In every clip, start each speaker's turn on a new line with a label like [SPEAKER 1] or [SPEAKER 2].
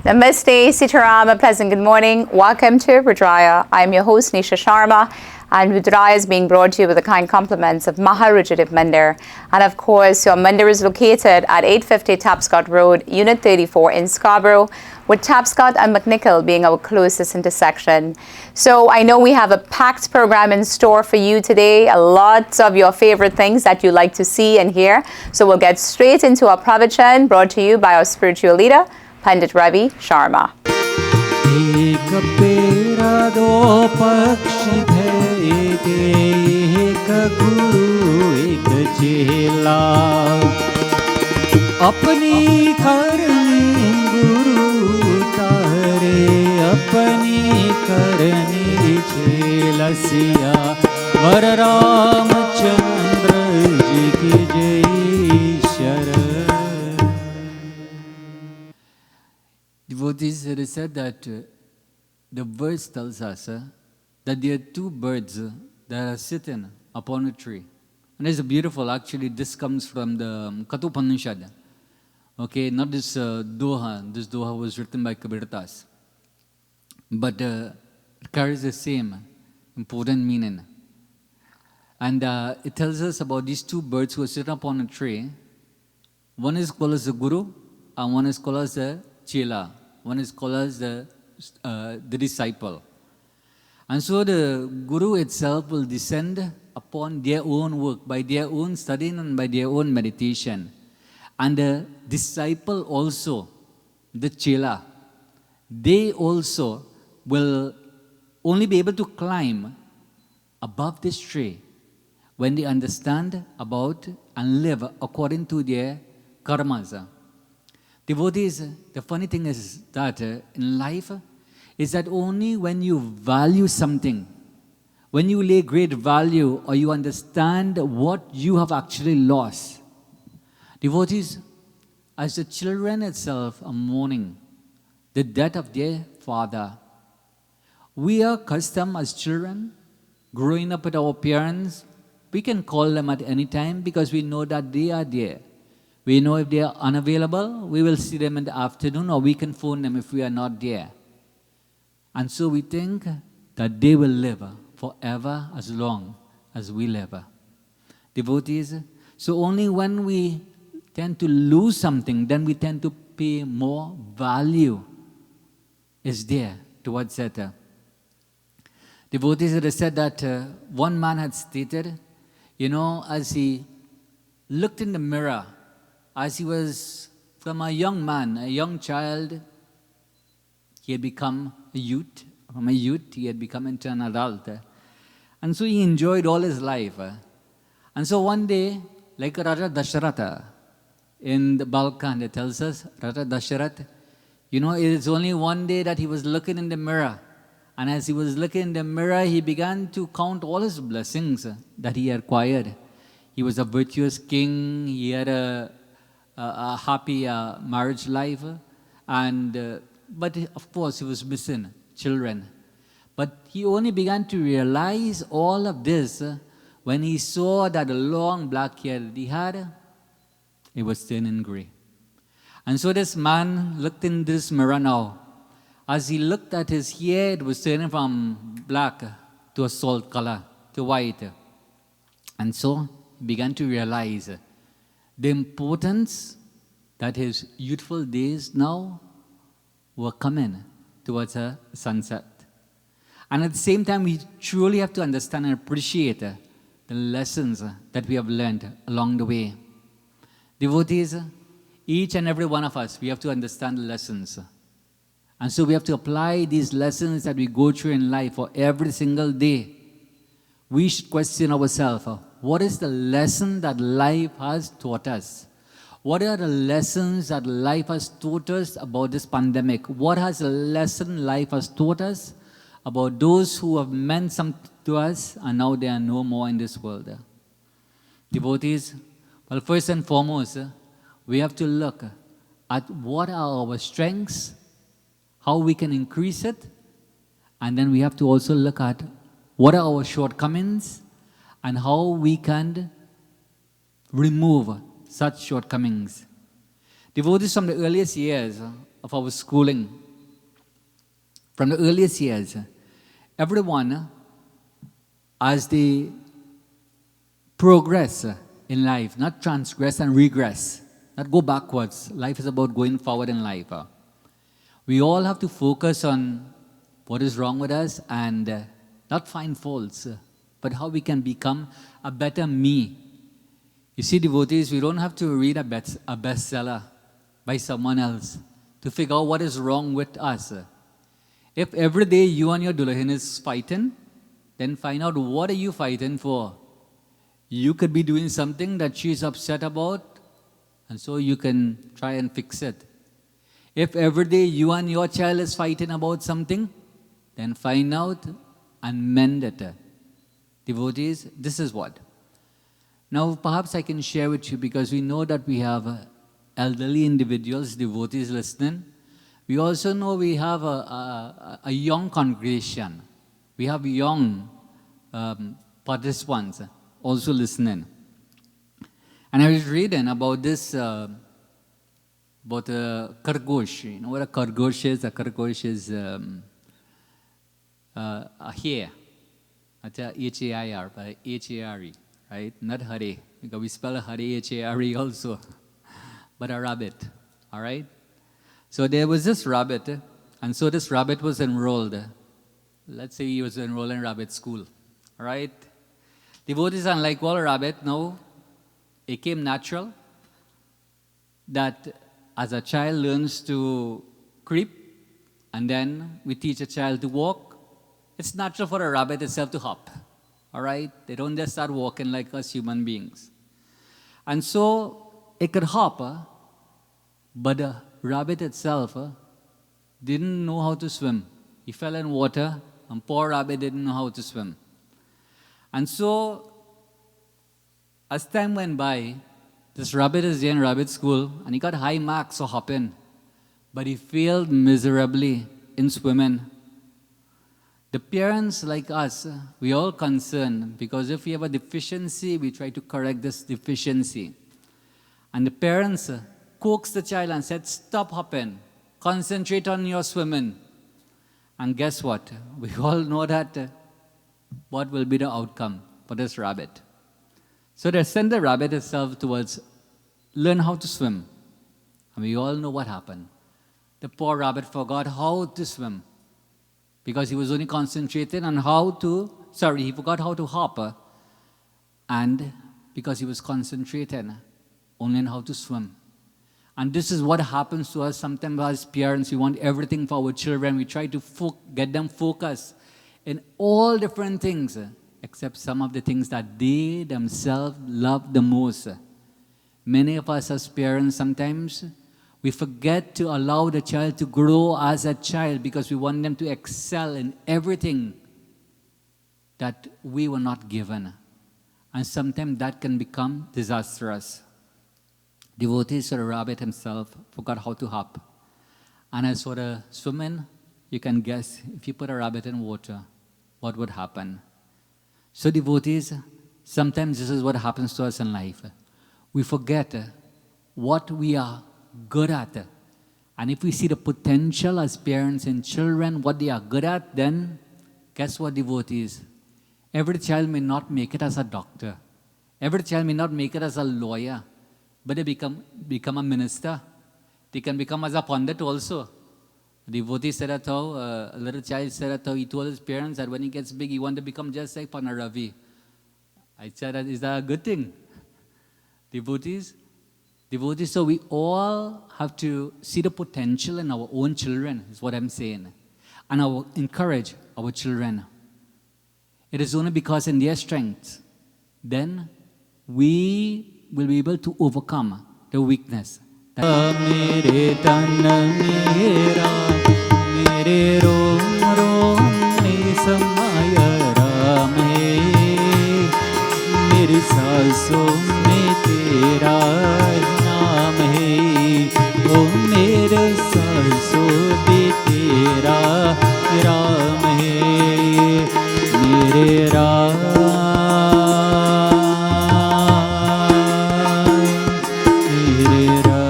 [SPEAKER 1] Namaste, Sitaram, a pleasant good morning. Welcome to Rudraaya. I am your host, Nisha Sharma, and Rudraaya is being brought to you with the kind compliments of Maharujadip Mandir. And of course, your Mandir is located at 850 Tapscott Road, Unit 34 in Scarborough, with Tapscott and McNichol being our closest intersection. So I know we have a packed program in store for you today, a lot of your favorite things that you like to see and hear. So we'll get straight into our pravachan brought to you by our spiritual leader, Pandit Ravi Sharma.
[SPEAKER 2] एक पेरा दो पक्षी भेदे, एक गुरु एक चेला, अपनी करनी गुरु तारे, अपनी करनी चेला सिया, वर रामचंद्र जी की जय शरण. Devotees, it is said that the verse tells us that there are two birds that are sitting upon a tree. And it's beautiful, actually. This comes from the Kathopanishad. Okay, not this Doha. This Doha was written by Kabirdas. But it carries the same important meaning. And it tells us about these two birds who are sitting upon a tree. One is called as the Guru, and one is called as the Chela. One is called as the disciple. And so the Guru itself will descend upon their own work, by their own studying and by their own meditation. And the disciple also, the Chela, they also will only be able to climb above this tree when they understand about and live according to their karmas. Devotees, the funny thing is that in life, is that only when you value something, when you lay great value or you understand what you have actually lost. Devotees, as the children itself are mourning the death of their father, we are accustomed as children, growing up with our parents, we can call them at any time because we know that they are there. We know if they are unavailable, we will see them in the afternoon, or we can phone them if we are not there. And so we think that they will live forever as long as we live. Devotees, so only when we tend to lose something, then we tend to pay more value is there towards it. Devotees, it is said that one man had stated, as he looked in the mirror, as he was from a young man, a young child, he had become a youth. From a youth, he had become into an adult. And so he enjoyed all his life. And so one day, like Raja Dasharatha, in the Balkan, it tells us, Raja Dasharatha, it is only one day that he was looking in the mirror. And as he was looking in the mirror, he began to count all his blessings that he had acquired. He was a virtuous king. He had a happy marriage life, but of course he was missing children. But he only began to realize all of this when he saw that the long black hair that he had, it was turning gray. And so this man looked in this mirror now. As he looked at his hair, it was turning from black to a salt color, to white. And so he began to realize the importance that his youthful days now were coming towards a sunset. And at the same time, we truly have to understand and appreciate the lessons that we have learned along the way. Devotees, each and every one of us, we have to understand the lessons. And so we have to apply these lessons that we go through in life for every single day. We should question ourselves, what is the lesson that life has taught us? What are the lessons that life has taught us about this pandemic? What has the lesson life has taught us about those who have meant something to us and now they are no more in this world. Devotees, well, first and foremost, we have to look at what are our strengths, how we can increase it, and then we have to also look at what are our shortcomings and how we can remove such shortcomings. Devotees, from the earliest years of our schooling, from the earliest years, everyone, as they progress in life, not transgress and regress, not go backwards. Life is about going forward in life. We all have to focus on what is wrong with us and not find faults, but how we can become a better me. You see, devotees, we don't have to read a bestseller by someone else to figure out what is wrong with us. If every day you and your dulahin is fighting, then find out what are you fighting for. You could be doing something that she's upset about, and so you can try and fix it. If every day you and your child is fighting about something, then find out and mend it. Devotees, this is what. Now, perhaps I can share with you, because we know that we have elderly individuals, devotees listening. We also know we have a young congregation. We have young participants also listening. And I was reading about this, about a kargosh. You know what a kargosh is? A kargosh is a hare. Not H-A-I-R, but H-A-R-E, right? Not hare, because we spell hare H-A-R-E also, but a rabbit, all right? So there was this rabbit, and so this rabbit was enrolled. Let's say he was enrolled in rabbit school, all right? Devotees, unlike all rabbit, now it came natural that as a child learns to creep, and then we teach a child to walk, it's natural for a rabbit itself to hop, all right? They don't just start walking like us human beings. And so it could hop, but the rabbit itself didn't know how to swim. He fell in water, and poor rabbit didn't know how to swim. And so, as time went by, this rabbit is in rabbit school, and he got high marks for hopping, but he failed miserably in swimming. The parents, like us, we all concerned, because if we have a deficiency, we try to correct this deficiency. And the parents coaxed the child and said, stop hopping, concentrate on your swimming. And guess what? We all know that what will be the outcome for this rabbit. So they sent the rabbit itself towards learn how to swim. And we all know what happened. The poor rabbit forgot how to swim, because he was only concentrated on he forgot how to hop, and because he was concentrated only on how to swim. And this is what happens to us sometimes as parents. We want everything for our children. We try to get them focused in all different things, except some of the things that they themselves love the most. Many of us as parents, sometimes we forget to allow the child to grow as a child because we want them to excel in everything that we were not given. And sometimes that can become disastrous. Devotees, so the rabbit himself forgot how to hop. And as for the swimming, you can guess, if you put a rabbit in water, what would happen? So devotees, sometimes this is what happens to us in life. We forget what we are good at. And if we see the potential as parents in children, what they are good at, then guess what, devotees? Every child may not make it as a doctor. Every child may not make it as a lawyer. But they become a minister. They can become as a pundit also. The devotee said that how, a little child said that how he told his parents that when he gets big, he wants to become just like Panaravi. I said, is that a good thing? Devotees, so we all have to see the potential in our own children, is what I'm saying. And encourage our children. It is only because in their strength, then we will be able to overcome the weakness. Mere tan mera, mere rom rom सांसों में तेरा नाम है, ओ मेरे सांसों में तेरा राम है, मेरे राम, मेरे राम।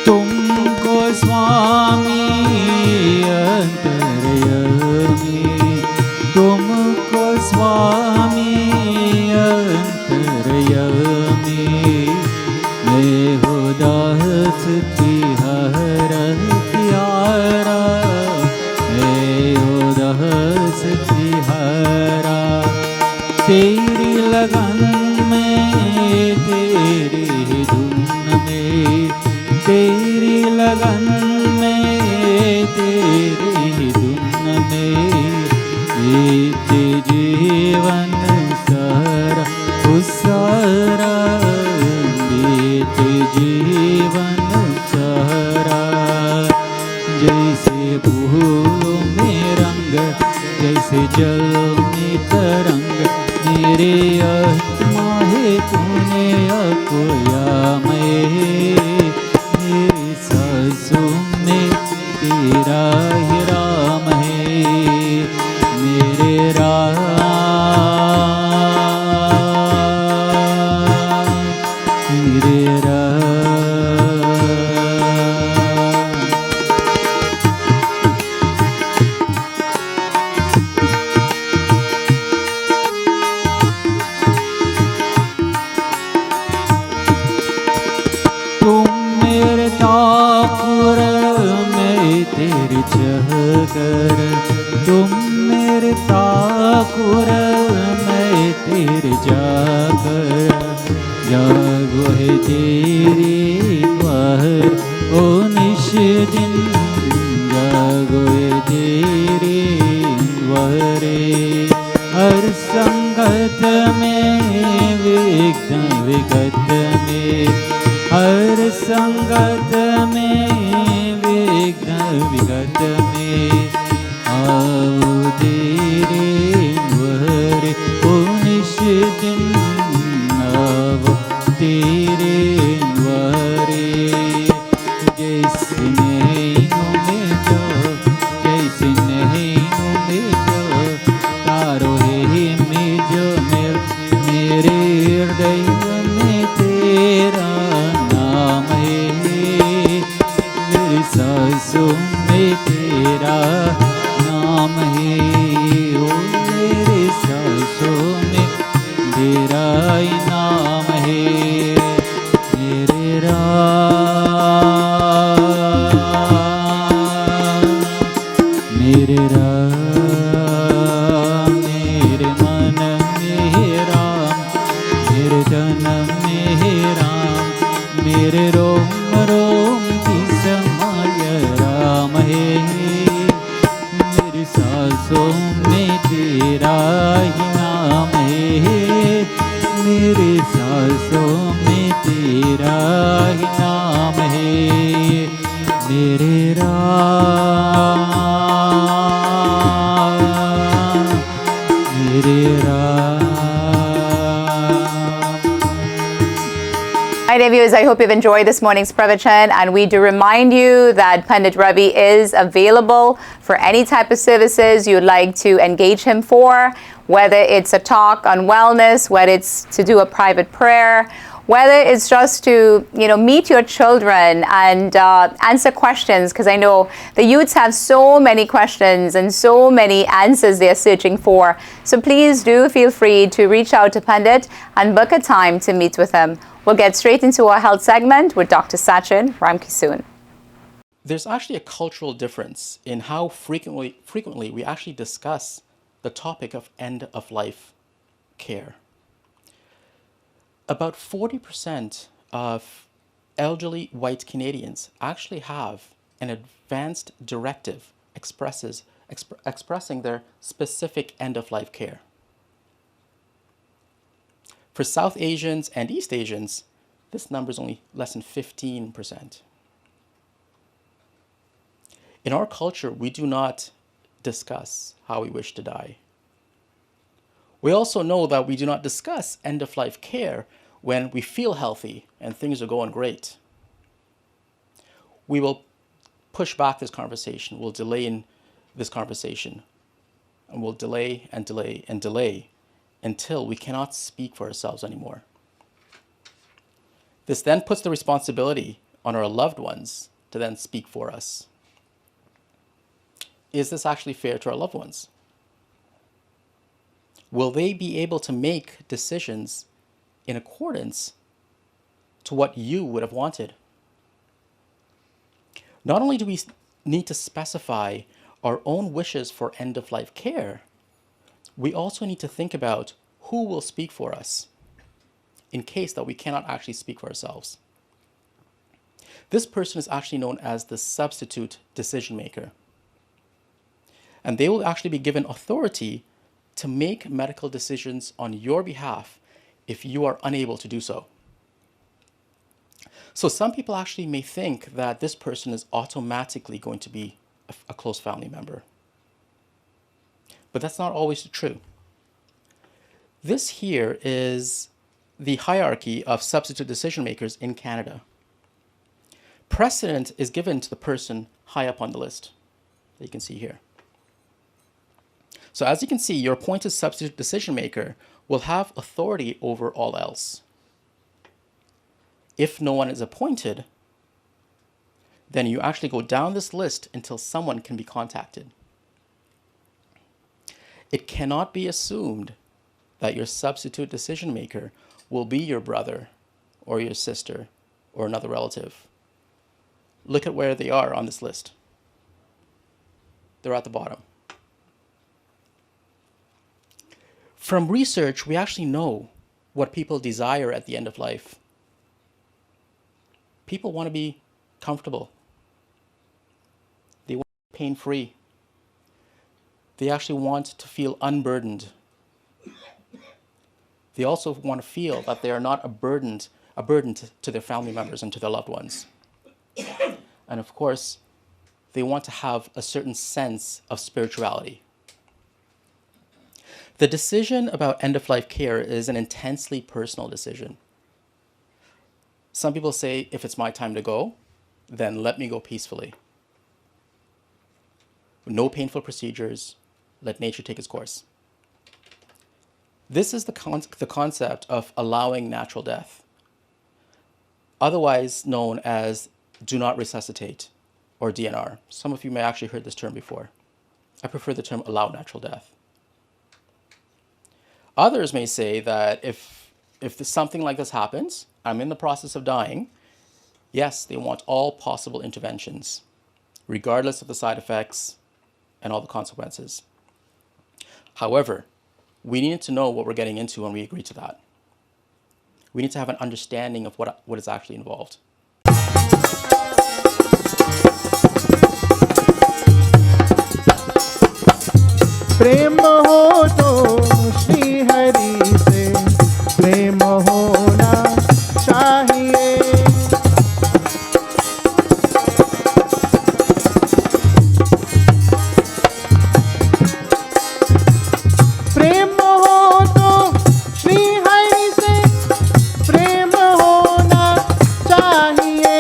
[SPEAKER 2] तुमको स्वामी अंतर्यामी, तुमको स्वामी अंतर्यामी, मैं हो दास तिहारा प्यारा, मैं हो दास तिहारा, तेरी लगन में तेरी धुन में, तेरी लगन में तेरी धुन में, बीते जीवन सारा सारा, बीते जीवन सारा, जैसे फूलों में रंग, जैसे जल में तरंग, मेरे आत्मा है तूने खोया मैं, मेरी सांसों में तेरा ही राम है, मेरे राम, मेरे राम। तुम मेरे ठाकुर, मैं तेरे चाकर, तुम मेरे ठाकुर, मैं तेरे जाकर, जागो है तेरी बाहर ओ निश दिन, जागो है तेरी बाहरे, हर संगत में विघ्न विगत में, हर संगत में विघ्न विगत में, आओ तेरे वरे ओ निश दिन, आओ तेरे वरे, जैसे नैनों में जो, जैसे नैनों में जो, तारो है में जो मेरे हृदय में तेरा नाम है, मेरी सांसों में तेरा नाम है, ओ मेरे सांसों में तेरा ही नाम है, मेरे राम, मेरे राम, मेरे मन में राम, मेरे तन में राम, मेरे रोम रोम की समाय राम है, मेरी सांसों में तेरा ही नाम है, मेरी सांसों में तेरा ही नाम है, मेरे राम, मेरे Ram.
[SPEAKER 1] Hi, dear viewers, I hope you've enjoyed this morning's pravachan, and we do remind you that Pandit Ravi is available for any type of services you'd like to engage him for, whether it's a talk on wellness, whether it's to do a private prayer, whether it's just to, meet your children and answer questions, because I know the youths have so many questions and so many answers they're searching for. So please do feel free to reach out to Pandit and book a time to meet with him. We'll get straight into our health segment with Dr. Sachin Ramkisoon.
[SPEAKER 3] There's actually a cultural difference in how frequently we actually discuss the topic of end-of-life care. About 40% of elderly white Canadians actually have an advanced directive expressing their specific end-of-life care. For South Asians and East Asians, This number is only less than 15%. In our culture, we do not discuss how we wish to die. We also know that we do not discuss end-of-life care when we feel healthy and things are going great. We will push back this conversation, we'll delay in this conversation, and we'll delay and delay and delay until we cannot speak for ourselves anymore. This then puts the responsibility on our loved ones to then speak for us. Is this actually fair to our loved ones? Will they be able to make decisions in accordance to what you would have wanted? Not only do we need to specify our own wishes for end-of-life care, we also need to think about who will speak for us in case that we cannot actually speak for ourselves. This person is actually known as the substitute decision maker. And they will actually be given authority to make medical decisions on your behalf if you are unable to do so. So some people actually may think that this person is automatically going to be a close family member. But that's not always true. This here is the hierarchy of substitute decision makers in Canada. Precedent is given to the person high up on the list that you can see here. So as you can see, your appointed substitute decision maker will have authority over all else. If no one is appointed, then you actually go down this list until someone can be contacted. It cannot be assumed that your substitute decision maker will be your brother or your sister or another relative. Look at where they are on this list. They're at the bottom. From research, we actually know what people desire at the end of life. People want to be comfortable. They want to be pain-free. They actually want to feel unburdened. They also want to feel that they are not a burden to their family members and to their loved ones. And of course, they want to have a certain sense of spirituality. The decision about end-of-life care is an intensely personal decision. Some people say, if it's my time to go, then let me go peacefully. No painful procedures, let nature take its course. This is the concept of allowing natural death, otherwise known as do not resuscitate, or DNR. Some of you may actually heard this term before. I prefer the term allow natural death. Others may say that if something like this happens, I'm in the process of dying, yes, they want all possible interventions, regardless of the side effects and all the consequences. However, we need to know what we're getting into when we agree to that. We need to have an understanding of what is actually involved.
[SPEAKER 4] प्रेम हो तो श्री हरि से प्रेम होना चाहिए प्रेम हो तो श्री हरि से प्रेम होना चाहिए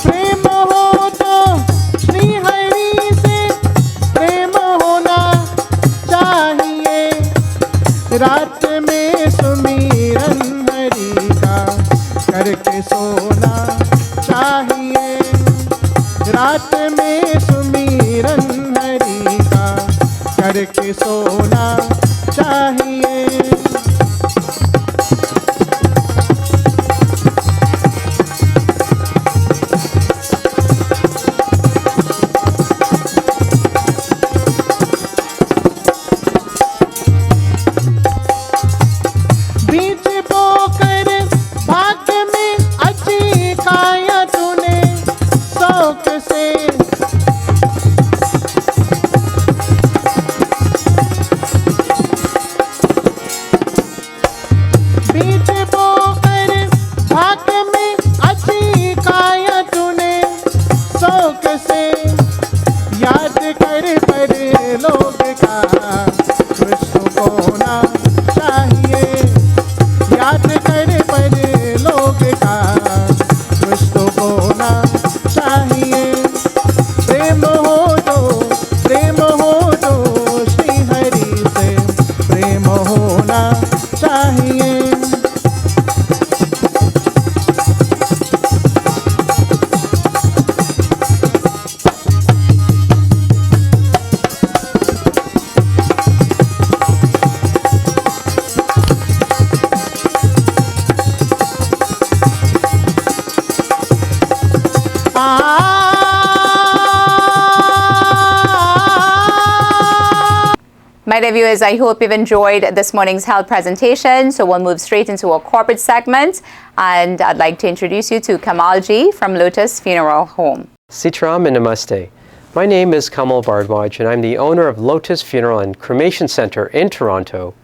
[SPEAKER 4] प्रेम हो तो श्री हरि से प्रेम होना चाहिए रात में सुमिरन हरि का करके सोना चाहिए रात में सुमिरन हरि का करके सोना चाहिए बीज बोकर भाग्य में अच्छी काया तूने शौक से बीज बोकर भाग्य में अच्छी काया तूने, शौक से याद कर पर लोग का कुछ होना चाहिए, याद कर पर लोग का कुछ तो होना चाहिए। प्रेम हो तो श्री हरि से प्रेम होना चाहिए।
[SPEAKER 1] My dear viewers, I hope you've enjoyed this morning's health presentation. So we'll move straight into our corporate segment. And I'd like to introduce you to Kamal Ji from Lotus Funeral Home.
[SPEAKER 5] Sitaram and Namaste. My name is Kamal Bardwaj and I'm the owner of Lotus Funeral and Cremation Center in Toronto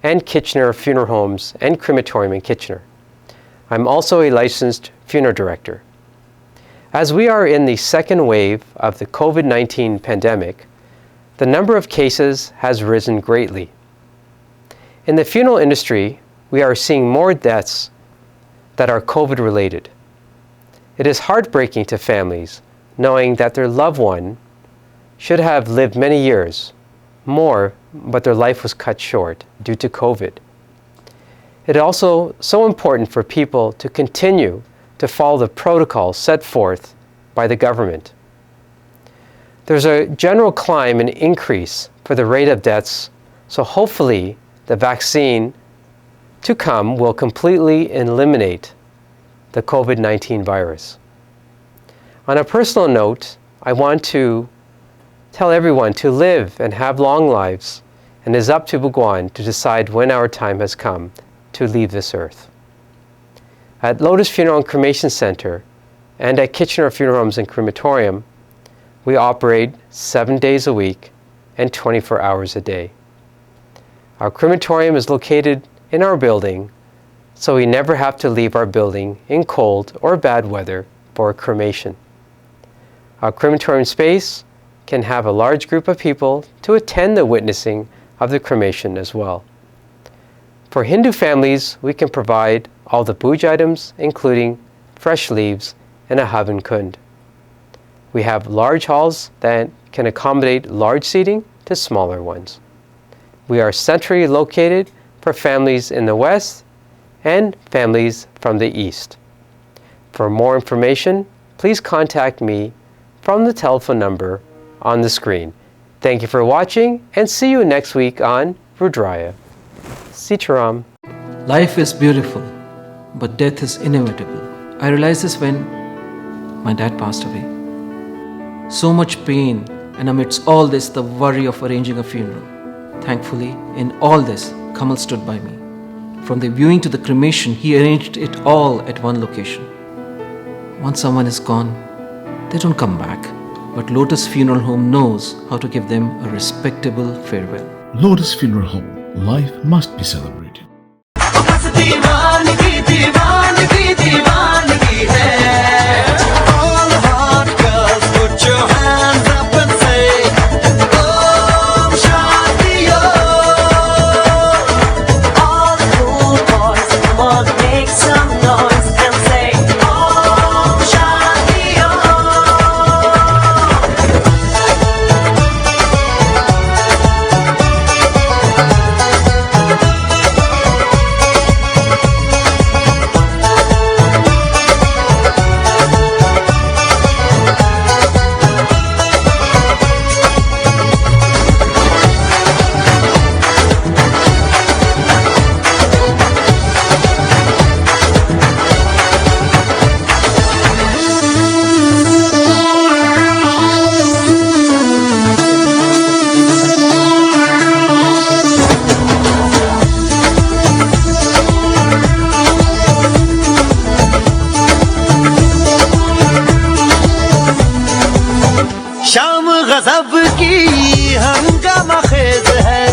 [SPEAKER 5] and Kitchener Funeral Homes and Crematorium in Kitchener. I'm also a licensed funeral director. As we are in the second wave of the COVID-19 pandemic, the number of cases has risen greatly. In the funeral industry, we are seeing more deaths that are COVID-related. It is heartbreaking to families knowing that their loved one should have lived many years more, but their life was cut short due to COVID. It is also so important for people to continue to follow the protocols set forth by the government. There's a general climb and increase for the rate of deaths, so hopefully the vaccine to come will completely eliminate the COVID-19 virus. On a personal note, I want to tell everyone to live and have long lives, and it is up to Bhagwan to decide when our time has come to leave this earth. At Lotus Funeral and Cremation Center and at Kitchener Funeral Homes and Crematorium, we operate 7 days a week and 24 hours a day. Our crematorium is located in our building, so we never have to leave our building in cold or bad weather for a cremation. Our crematorium space can have a large group of people to attend the witnessing of the cremation as well. For Hindu families, we can provide all the puja items, including fresh leaves and a havan kund. We have large halls that can accommodate large seating to smaller ones. We are centrally located for families in the west and families from the east. For more information, please contact me from the telephone number on the screen. Thank you for watching and see you next week on Rudraaya. Sitaram.
[SPEAKER 6] Life is beautiful, but death is inevitable. I realized this when my dad passed away. So much pain, and amidst all this, the worry of arranging a funeral. Thankfully, in all this, Kamal stood by me. From the viewing to the cremation, he arranged it all at one location. Once someone is gone, they don't come back. But Lotus Funeral Home knows how to give them a respectable farewell.
[SPEAKER 7] Lotus Funeral Home. Life must be celebrated.
[SPEAKER 8] गजब की हंगामा खेज है,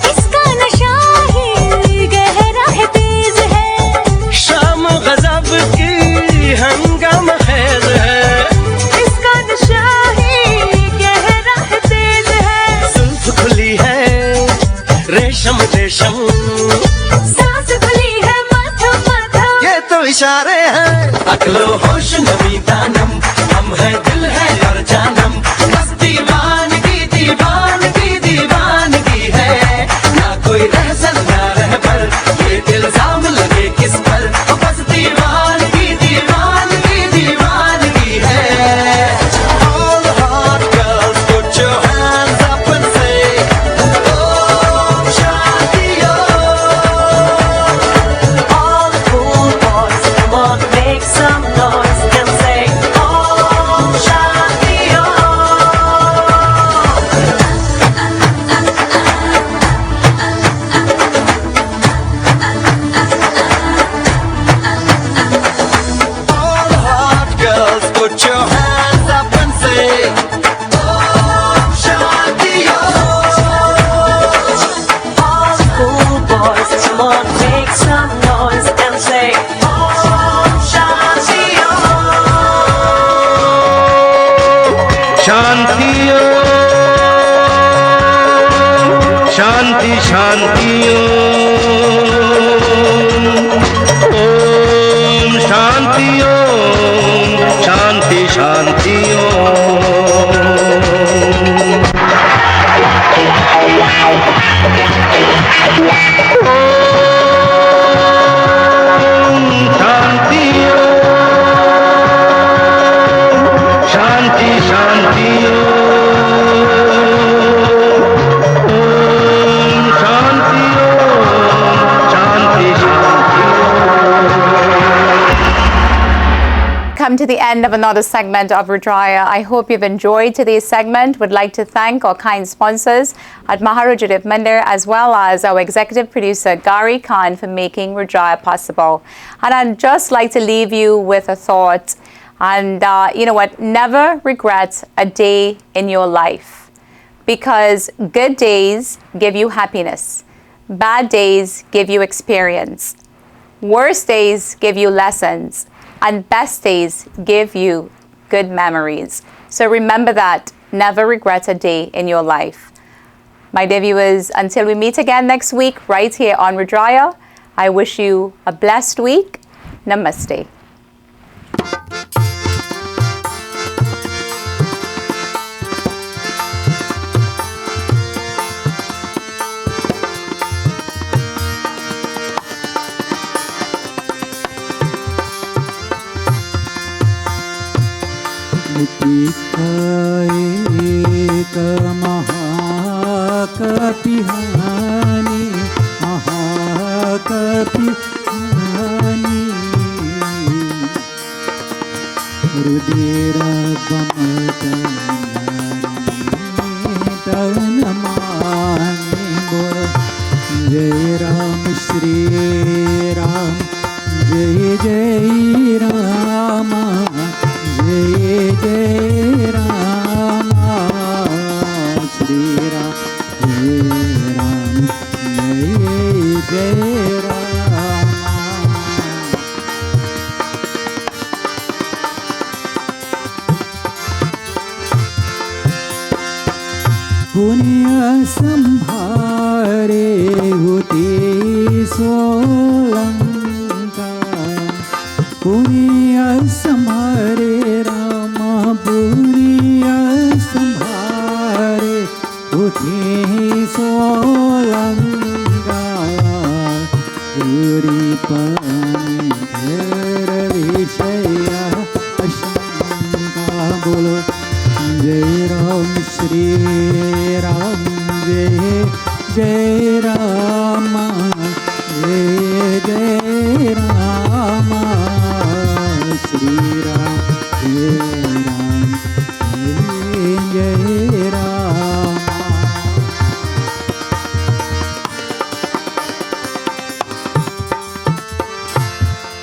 [SPEAKER 8] इसका नशा ही गहरा है तेज है। शाम गजब इशारे हैं अकलो होश नमी दानम हम है दिल है और जानम बस दीवानगी दीवानगी दीवानगी है ना कोई रहसन ना रहबर ये इल्जाम लगे किस पर बस दीवानगी दीवानगी दीवानगी है All the hot girls put your hands up and say Om Shanti
[SPEAKER 9] All the cool boys, come on, make some noise and say Om Shanti
[SPEAKER 8] All the hot girls put your hands up and say Om Shanti
[SPEAKER 9] All the cool boys, come on, make some noise and say Om Shanti
[SPEAKER 8] Shanti Shanti Shanti Om Shanti Shanti Shanti Shanti Shanti Om Shanti Shanti Shanti
[SPEAKER 1] Come to the end of another segment of Rudraaya. I hope you've enjoyed today's segment. Would like to thank our kind sponsors at Maharujit Mandir as well as our executive producer Gary Khan for making Rudraaya possible. And I'd just like to leave you with a thought. And you know what? Never regret a day in your life, because good days give you happiness. Bad days give you experience. Worst days give you lessons. And best days give you good memories. So remember that. Never regret a day in your life. My dear viewers, until we meet again next week right here on Rudraaya, I wish you a blessed week. Namaste.
[SPEAKER 2] एक महाकपिहानि महाकपिहानि रुदिरबमतनमानि बोल जय राम श्री राम जय जय राम जय जय राम श्री राम जय राम जय जय राम पुण्य संभारे होते सोलंका पुण्य संभारे राम पुण्य संभारे होते सोलंका पूरी पानी घर विषय अशंका बोलो जय राम श्री राम जय जय राम जय जय राम श्री राम जय